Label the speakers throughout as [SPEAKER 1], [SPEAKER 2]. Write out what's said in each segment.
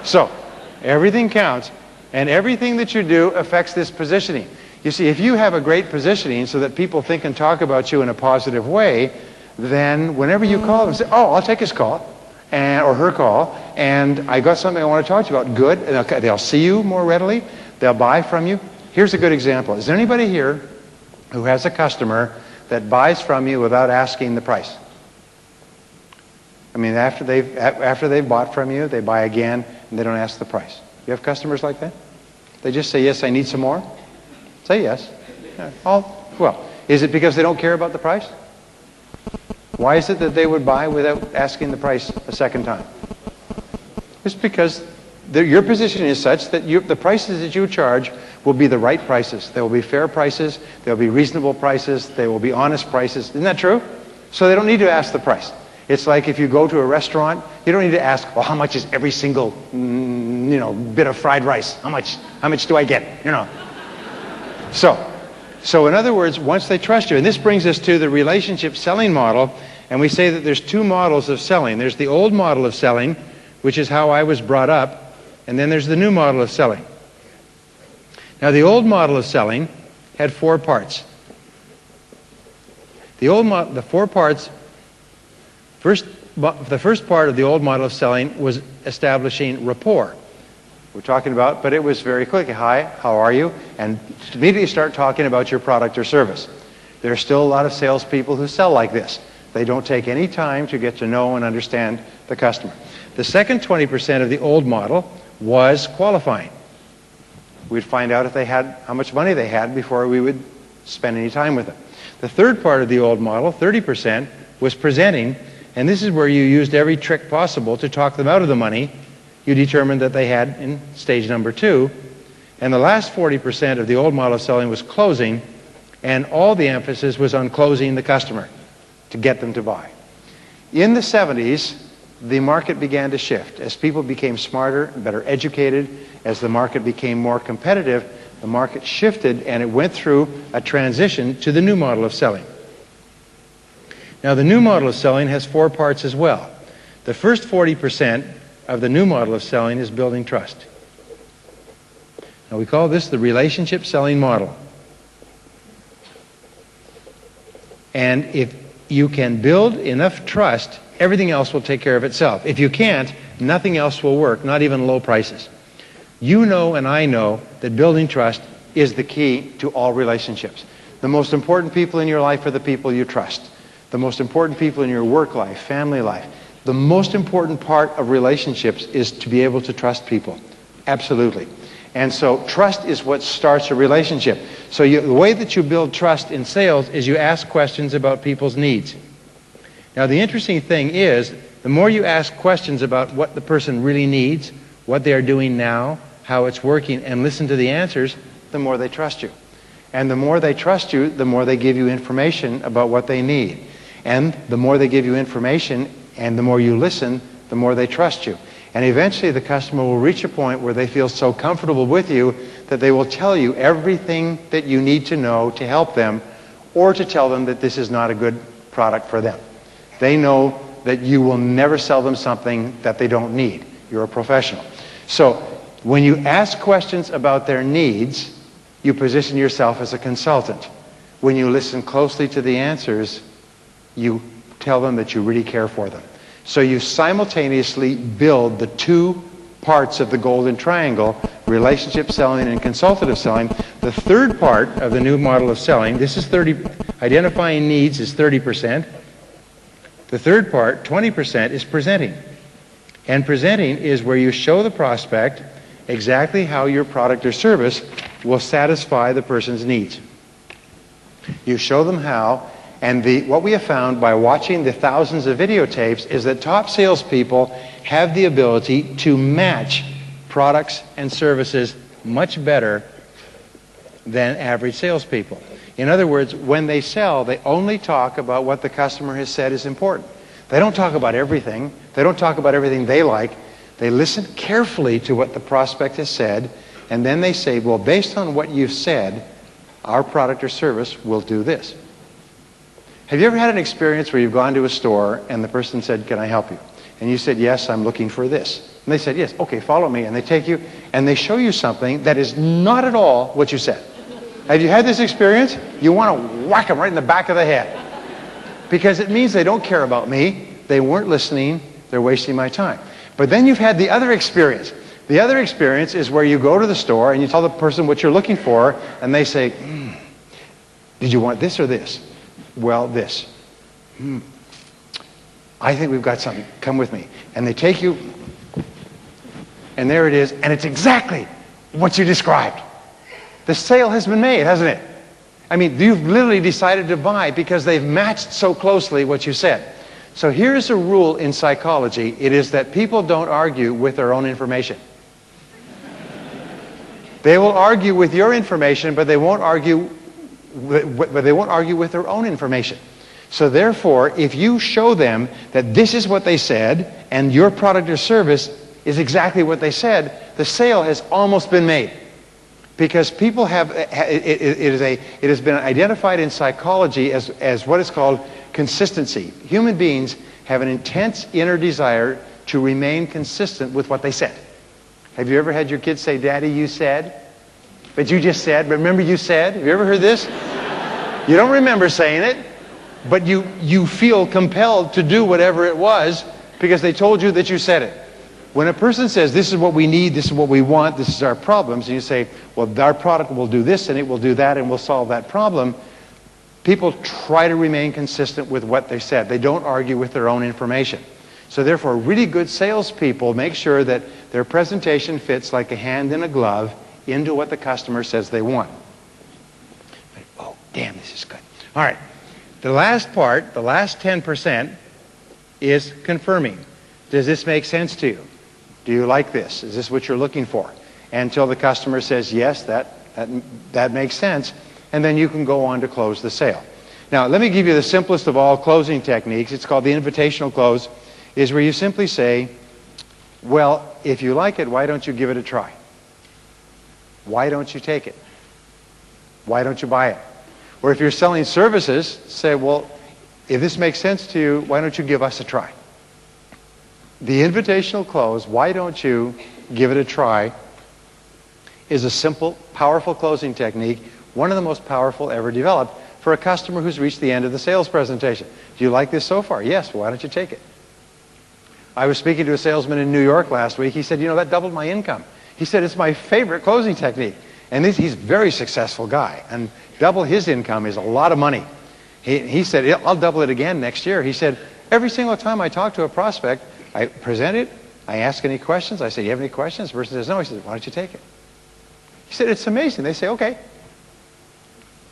[SPEAKER 1] So everything counts, and everything that you do affects this positioning. You see, if you have a great positioning so that people think and talk about you in a positive way, then whenever you call them, say, oh, I'll take his call or her call, and I got something I want to talk to you about. Good. And they'll see you more readily. They'll buy from you. Here's a good example. Is there anybody here who has a customer that buys from you without asking the price? I mean, after they've bought from you, they buy again, and they don't ask the price. You have customers like that? They just say, yes, I need some more? Say yes. Well, is it because they don't care about the price? Why is it that they would buy without asking the price a second time? It's because your position is such that the prices that you charge will be the right prices. They will be fair prices. They will be reasonable prices. They will be honest prices. Isn't that true? So they don't need to ask the price. It's like if you go to a restaurant, you don't need to ask, well, how much is every single, bit of fried rice? How much do I get? So in other words, once they trust you, and this brings us to the relationship selling model, and we say that there's two models of selling. There's the old model of selling, which is how I was brought up, and then there's the new model of selling. Now, the old model of selling had 4 parts. The 4 parts. The first part of the old model of selling was establishing rapport. We're talking about, but it was very quick. Hi, how are you? And immediately start talking about your product or service. There are still a lot of salespeople who sell like this. They don't take any time to get to know and understand the customer. The second 20% of the old model was qualifying. We'd find out if they had, how much money they had before we would spend any time with them. The third part of the old model, 30%, was presenting, and this is where you used every trick possible to talk them out of the money you determined that they had in stage number 2. And the last 40% of the old model of selling was closing, and all the emphasis was on closing the customer to get them to buy. In the 70s, the market began to shift. As people became smarter and better educated, as the market became more competitive, the market shifted and it went through a transition to the new model of selling. Now, the new model of selling has 4 parts as well. The first 40% of the new model of selling is building trust. Now, we call this the relationship selling model. And if you can build enough trust, everything else will take care of itself. If you can't, nothing else will work, not even low prices. You know and I know that building trust is the key to all relationships. The most important people in your life are the people you trust. The most important people in your work life, family life. The most important part of relationships is to be able to trust people. Absolutely. And so trust is what starts a relationship. So the way that you build trust in sales is you ask questions about people's needs. Now, the interesting thing is, the more you ask questions about what the person really needs, what they are doing now, how it's working, and listen to the answers, the more they trust you. And the more they trust you, the more they give you information about what they need. And the more they give you information and the more you listen, the more they trust you. And eventually the customer will reach a point where they feel so comfortable with you that they will tell you everything that you need to know to help them, or to tell them that this is not a good product for them. They know that you will never sell them something that they don't need. You're a professional. So when you ask questions about their needs, you position yourself as a consultant. When you listen closely to the answers, you tell them that you really care for them. So you simultaneously build the 2 parts of the golden triangle, relationship selling and consultative selling. The third part of the new model of selling, this is 30, identifying needs is 30%. The third part, 20%, is presenting. And presenting is where you show the prospect exactly how your product or service will satisfy the person's needs. You show them how. And what we have found by watching the thousands of videotapes is that top salespeople have the ability to match products and services much better than average salespeople. In other words, when they sell, they only talk about what the customer has said is important. They don't talk about everything. They don't talk about everything they like. They listen carefully to what the prospect has said, and then they say, well, based on what you've said, our product or service will do this. Have you ever had an experience where you've gone to a store and the person said, can I help you? And you said, yes, I'm looking for this. And they said, yes, okay, follow me. And they take you, and they show you something that is not at all what you said. Have you had this experience? You want to whack them right in the back of the head. Because it means they don't care about me. They weren't listening. They're wasting my time. But then you've had the other experience. The other experience is where you go to the store and you tell the person what you're looking for, and they say, did you want this or this? Well, this. I think we've got something. Come with me. And they take you, and there it is, and it's exactly what you described. The sale has been made, hasn't it? I mean, you've literally decided to buy because they've matched so closely what you said. So here's a rule in psychology. It is that people don't argue with their own information. They will argue with your information, but they won't argue with their own information. So therefore, if you show them that this is what they said and your product or service is exactly what they said, the sale has almost been made. Because people have, it has been identified in psychology as what is called consistency. Human beings have an intense inner desire to remain consistent with what they said. Have you ever had your kids say, Daddy, you said? But you just said, but remember you said? Have you ever heard this? You don't remember saying it, but you feel compelled to do whatever it was because they told you that you said it. When a person says, this is what we need, this is what we want, this is our problems, and you say, well, our product will do this and it will do that and we'll solve that problem, people try to remain consistent with what they said. They don't argue with their own information. So therefore, really good salespeople make sure that their presentation fits like a hand in a glove into what the customer says they want. Oh, damn, this is good. All right. The last part, the last 10%, is confirming. Does this make sense to you? Do you like this? Is this what you're looking for? Until the customer says, yes, that makes sense, and then you can go on to close the sale. Now, let me give you the simplest of all closing techniques. It's called the invitational close, is where you simply say, well, if you like it, why don't you give it a try? Why don't you take it? Why don't you buy it? Or if you're selling services, say, well, if this makes sense to you, why don't you give us a try? The invitational close, why don't you give it a try, is a simple, powerful closing technique, one of the most powerful ever developed for a customer who's reached the end of the sales presentation. Do you like this so far? Yes, well, why don't you take it? I was speaking to a salesman in New York last week. He said, you know, that doubled my income. He said, it's my favorite closing technique. And he's a very successful guy, and double his income is a lot of money. He said, I'll double it again next year. He said, every single time I talk to a prospect, I present it, I ask any questions, I say, you have any questions? The person says, no. He says, why don't you take it? He said, it's amazing. They say, okay.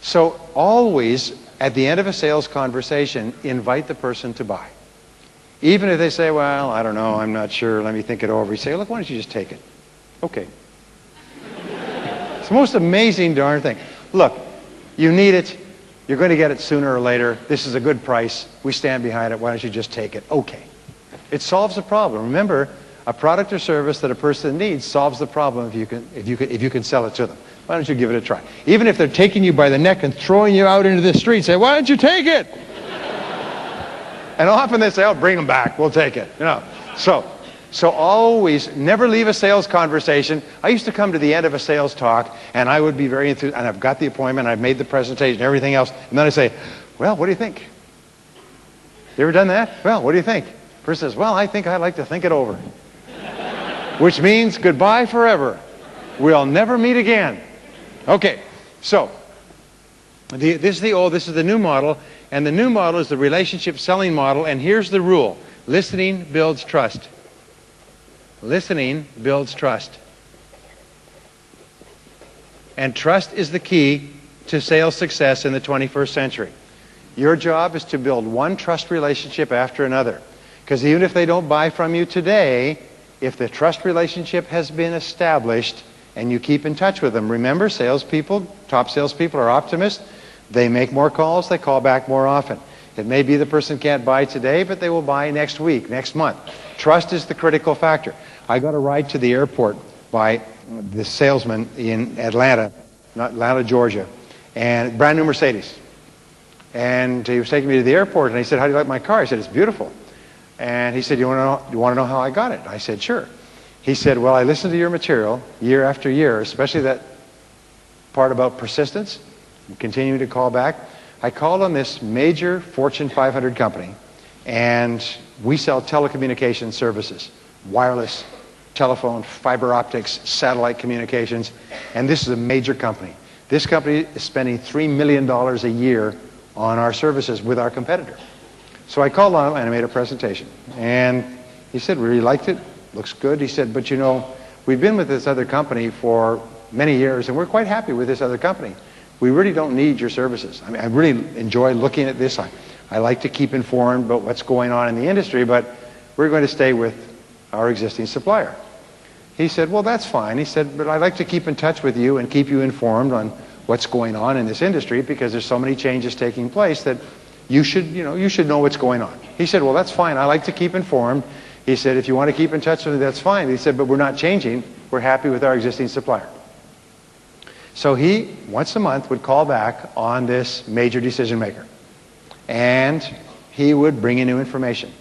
[SPEAKER 1] So always, at the end of a sales conversation, invite the person to buy. Even if they say, well, I don't know, I'm not sure, let me think it over. You say, look, why don't you just take it? Okay. It's the most amazing darn thing. Look, you need it. You're going to get it sooner or later. This is a good price. We stand behind it. Why don't you just take it? Okay. It solves a problem. Remember, a product or service that a person needs solves the problem if you can sell it to them. Why don't you give it a try? Even if they're taking you by the neck and throwing you out into the street, say, why don't you take it? And often they say, oh, bring them back. We'll take it. You know. So always, never leave a sales conversation. I used to come to the end of a sales talk, and I would be very enthused, and I've got the appointment, I've made the presentation, everything else, and then I say, well, what do you think? You ever done that? Well, what do you think? The person says, well, I think I'd like to think it over. Which means goodbye forever. We'll never meet again. Okay, so this is the new model, and the new model is the relationship selling model, and here's the rule. Listening builds trust. Listening builds trust. And trust is the key to sales success in the 21st century. Your job is to build one trust relationship after another. Because even if they don't buy from you today, if the trust relationship has been established and you keep in touch with them, remember, salespeople, top salespeople are optimists. They make more calls, they call back more often. It may be the person can't buy today, but they will buy next week, next month. Trust is the critical factor. I got a ride to the airport by this salesman in Atlanta, Georgia, and brand new Mercedes. And he was taking me to the airport, and he said, how do you like my car? I said, it's beautiful. And he said, you want to know how I got it? I said, sure. He said, well, I listened to your material year after year, especially that part about persistence, and continuing to call back. I called on this major Fortune 500 company, and we sell telecommunication services, wireless, telephone, fiber optics, satellite communications, and this is a major company. This company is spending $3 million a year on our services with our competitor. So I called on him and I made a presentation. And he said, we really liked it, looks good. He said, but you know, we've been with this other company for many years and we're quite happy with this other company. We really don't need your services. I mean, I really enjoy looking at this. I like to keep informed about what's going on in the industry, but we're going to stay with our existing supplier. He said, well, that's fine. He said, but I'd like to keep in touch with you and keep you informed on what's going on in this industry because there's so many changes taking place that you should know what's going on. He said, well, that's fine. I like to keep informed. He said, if you want to keep in touch with me, that's fine. He said, but we're not changing. We're happy with our existing supplier. So he, once a month, would call back on this major decision maker. And he would bring in new information.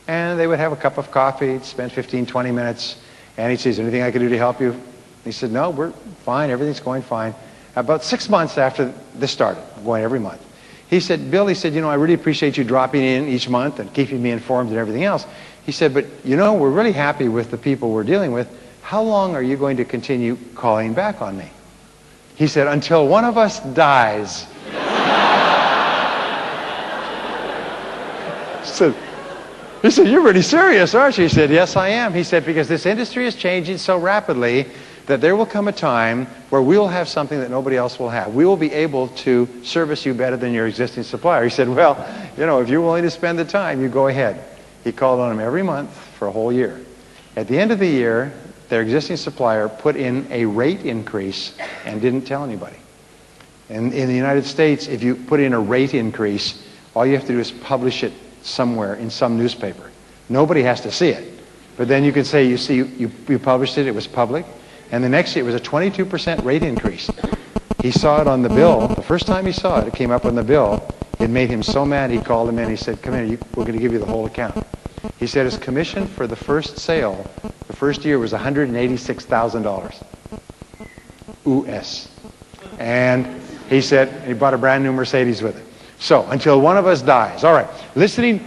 [SPEAKER 1] And they would have a cup of coffee, spend 15, 20 minutes. And he'd say, is there anything I can do to help you? He said, no, we're fine. Everything's going fine. About 6 months after this started, going every month, he said, Bill, he said, you know, I really appreciate you dropping in each month and keeping me informed and everything else. He said, but, you know, we're really happy with the people we're dealing with. How long are you going to continue calling back on me? He said, until one of us dies. So, he said, you're really serious, aren't you? He said, yes, I am. He said, because this industry is changing so rapidly that there will come a time where we will have something that nobody else will have. We will be able to service you better than your existing supplier. He said, well, you know, if you're willing to spend the time, you go ahead. He called on him every month for a whole year. At the end of the year, their existing supplier put in a rate increase and didn't tell anybody. And in the United States, if you put in a rate increase, all you have to do is publish it somewhere in some newspaper. Nobody has to see it. But then you can say, you see, you published it, it was public. And the next year it was a 22% rate increase. He saw it on the bill. The first time he saw it, it came up on the bill. It made him so mad, he called him in. He said, come in, we're going to give you the whole account. He said his commission for the first sale, the first year, was $186,000. US. And he said he bought a brand new Mercedes with it. So, until one of us dies. All right, listening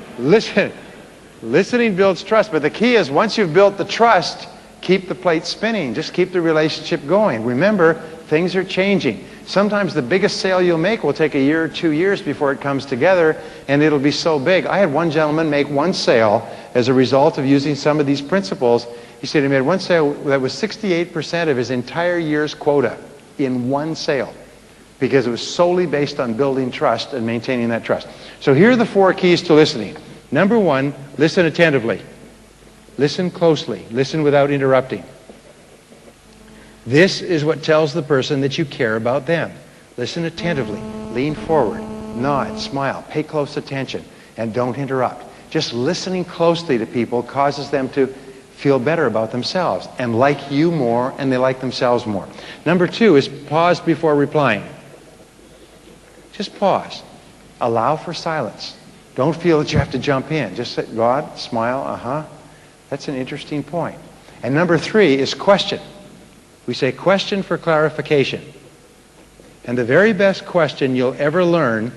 [SPEAKER 1] builds trust. But the key is, once you've built the trust, keep the plate spinning. Just keep the relationship going. Remember, things are changing. Sometimes the biggest sale you'll make will take a year or 2 years before it comes together, and it'll be so big. I had one gentleman make one sale as a result of using some of these principles. He said he made one sale that was 68% of his entire year's quota in one sale, because it was solely based on building trust and maintaining that trust. So here are the 4 keys to listening. Number 1, listen attentively. Listen closely. Listen without interrupting. This is what tells the person that you care about them. Listen attentively. Lean forward. Nod. Smile. Pay close attention. And don't interrupt. Just listening closely to people causes them to feel better about themselves and like you more, and they like themselves more. Number 2 is pause before replying. Just pause. Allow for silence. Don't feel that you have to jump in. Just say, nod, smile, That's an interesting point. And number 3 is question. We say question for clarification. And the very best question you'll ever learn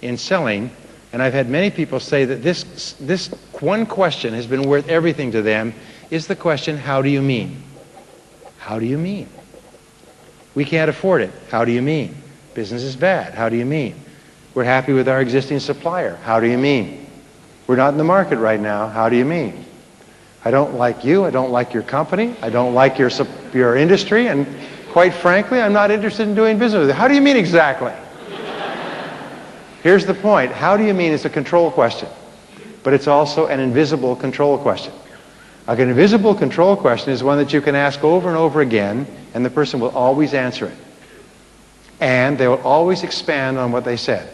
[SPEAKER 1] in selling, and I've had many people say that this one question has been worth everything to them, is the question, how do you mean? How do you mean? We can't afford it. How do you mean? Business is bad. How do you mean? We're happy with our existing supplier. How do you mean? We're not in the market right now. How do you mean? I don't like you. I don't like your company. I don't like your industry. And quite frankly, I'm not interested in doing business with you. How do you mean exactly? Here's the point. How do you mean is a control question. But it's also an invisible control question. An invisible control question is one that you can ask over and over again, and the person will always answer it. And they will always expand on what they said.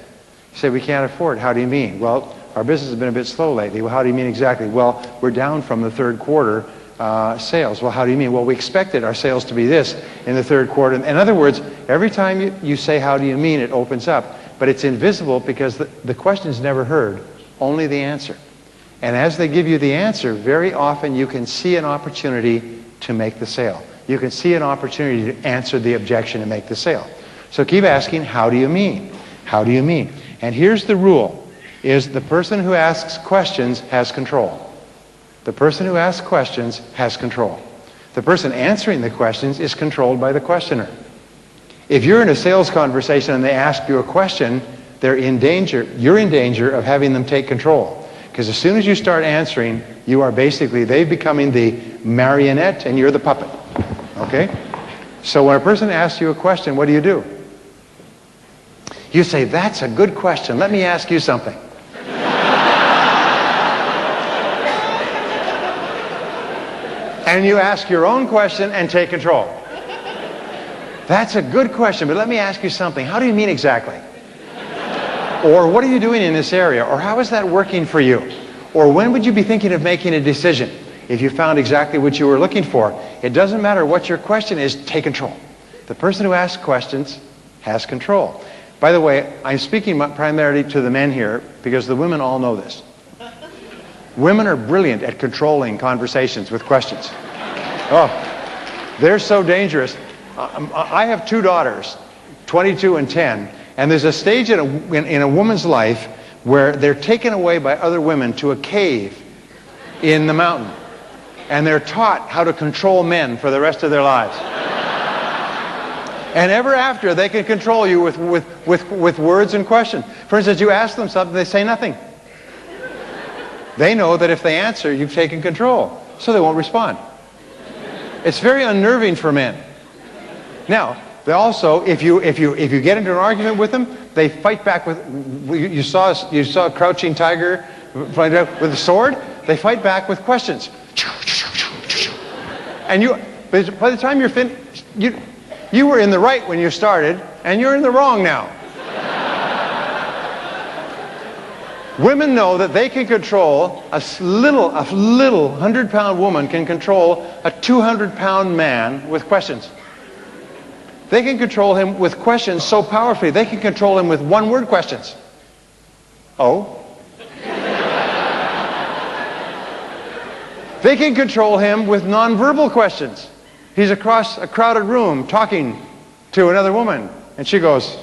[SPEAKER 1] You say, we can't afford it. How do you mean? Well, our business has been a bit slow lately. Well, how do you mean exactly? Well, we're down from the third quarter sales. Well, how do you mean? Well, we expected our sales to be this in the third quarter. In other words, every time you say, how do you mean, it opens up. But it's invisible because the question is never heard, only the answer. And as they give you the answer, very often you can see an opportunity to make the sale. You can see an opportunity to answer the objection and make the sale. So keep asking, how do you mean? How do you mean? And here's the rule, is the person who asks questions has control. The person who asks questions has control. The person answering the questions is controlled by the questioner. If you're in a sales conversation and they ask you a question, you're in danger of having them take control. Because as soon as you start answering, they're becoming the marionette and you're the puppet. Okay? So when a person asks you a question, what do? You say, that's a good question. Let me ask you something. And you ask your own question and take control. That's a good question, but let me ask you something. How do you mean exactly? Or what are you doing in this area? Or how is that working for you? Or when would you be thinking of making a decision if you found exactly what you were looking for? It doesn't matter what your question is, take control. The person who asks questions has control. By the way, I'm speaking primarily to the men here because the women all know this. Women are brilliant at controlling conversations with questions. Oh, they're so dangerous. I have two daughters, 22 and 10, and there's a stage in a woman's life where they're taken away by other women to a cave in the mountain, and they're taught how to control men for the rest of their lives. And ever after, they can control you with words and questions. For instance, you ask them something, they say nothing. They know that if they answer, you've taken control, so they won't respond. It's very unnerving for men. Now, they also, if you get into an argument with them, they fight back with. You saw a crouching tiger with a sword. They fight back with questions. And by the time you're finished, you were in the right when you started, and you're in the wrong now. Women know that they can control a little 100-pound woman can control a 200-pound man with questions. They can control him with questions so powerfully. They can control him with one-word questions. Oh? They can control him with nonverbal questions. He's across a crowded room talking to another woman, and she goes,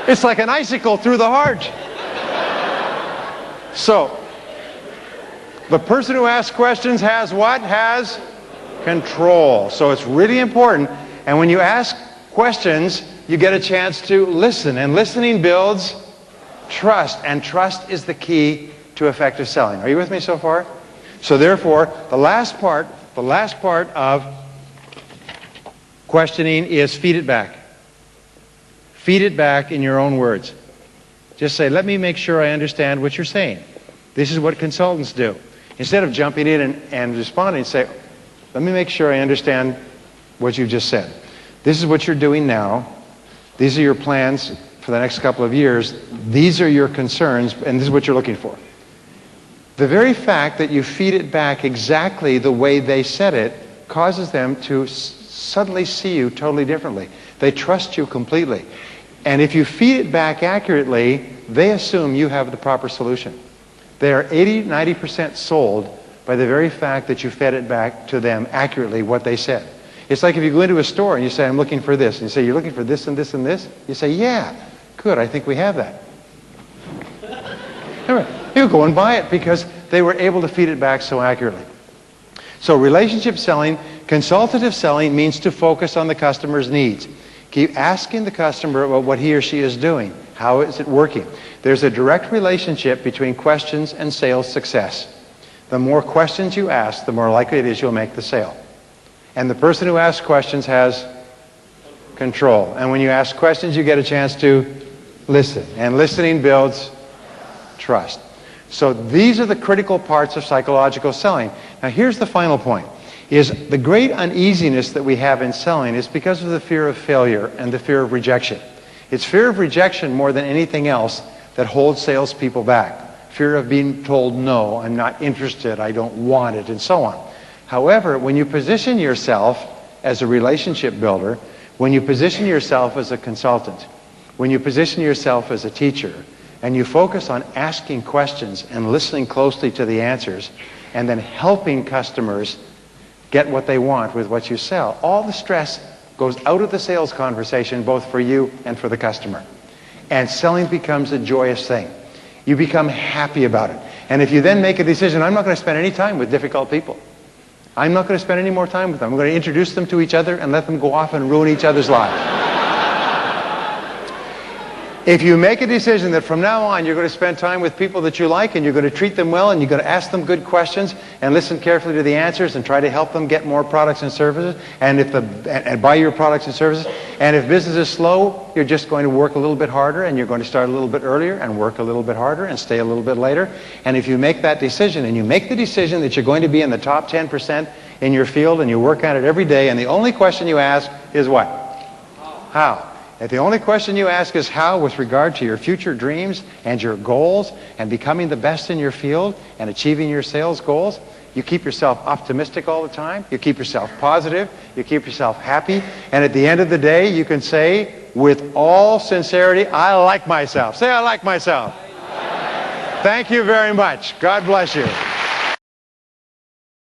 [SPEAKER 1] it's like an icicle through the heart. So, the person who asks questions has what? Has control. So it's really important. And when you ask questions, you get a chance to listen. And listening builds trust. And trust is the key to effective selling. Are you with me so far? So therefore, the last part of questioning is feed it back. Feed it back in your own words. Just say, let me make sure I understand what you're saying. This is what consultants do. Instead of jumping in and responding, say, let me make sure I understand what you just said. This is what you're doing now. These are your plans for the next couple of years. These are your concerns, and this is what you're looking for. The very fact that you feed it back exactly the way they said it causes them to suddenly see you totally differently. They trust you completely. And if you feed it back accurately, they assume you have the proper solution. They are 80-90% sold by the very fact that you fed it back to them accurately what they said. It's like if you go into a store and you say, I'm looking for this. And you say, you're looking for this and this and this? You say, yeah, good, I think we have that. You go and buy it because they were able to feed it back so accurately. So relationship selling, consultative selling means to focus on the customer's needs. Keep asking the customer about what he or she is doing. How is it working? There's a direct relationship between questions and sales success. The more questions you ask, the more likely it is you'll make the sale. And the person who asks questions has control. And when you ask questions, you get a chance to listen. And listening builds trust. So these are the critical parts of psychological selling. Now here's the final point. Is the great uneasiness that we have in selling is because of the fear of failure and the fear of rejection. It's fear of rejection more than anything else that holds salespeople back. Fear of being told, no, I'm not interested, I don't want it, and so on. However, when you position yourself as a relationship builder, when you position yourself as a consultant, when you position yourself as a teacher, and you focus on asking questions and listening closely to the answers, and then helping customers get what they want with what you sell, all the stress goes out of the sales conversation, both for you and for the customer. And selling becomes a joyous thing. You become happy about it. And if you then make a decision, I'm not going to spend any time with difficult people. I'm not going to spend any more time with them. I'm going to introduce them to each other and let them go off and ruin each other's lives. If you make a decision that from now on you're going to spend time with people that you like and you're going to treat them well and you're going to ask them good questions and listen carefully to the answers and try to help them get more products and services and buy your products and services, and if business is slow, you're just going to work a little bit harder and you're going to start a little bit earlier and work a little bit harder and stay a little bit later. And if you make that decision and you make the decision that you're going to be in the top 10% in your field and you work at it every day, and the only question you ask is what? How? If the only question you ask is how with regard to your future dreams and your goals and becoming the best in your field and achieving your sales goals, you keep yourself optimistic all the time, you keep yourself positive, you keep yourself happy, and at the end of the day you can say with all sincerity, I like myself. Say, I like myself. Thank you very much. God bless you.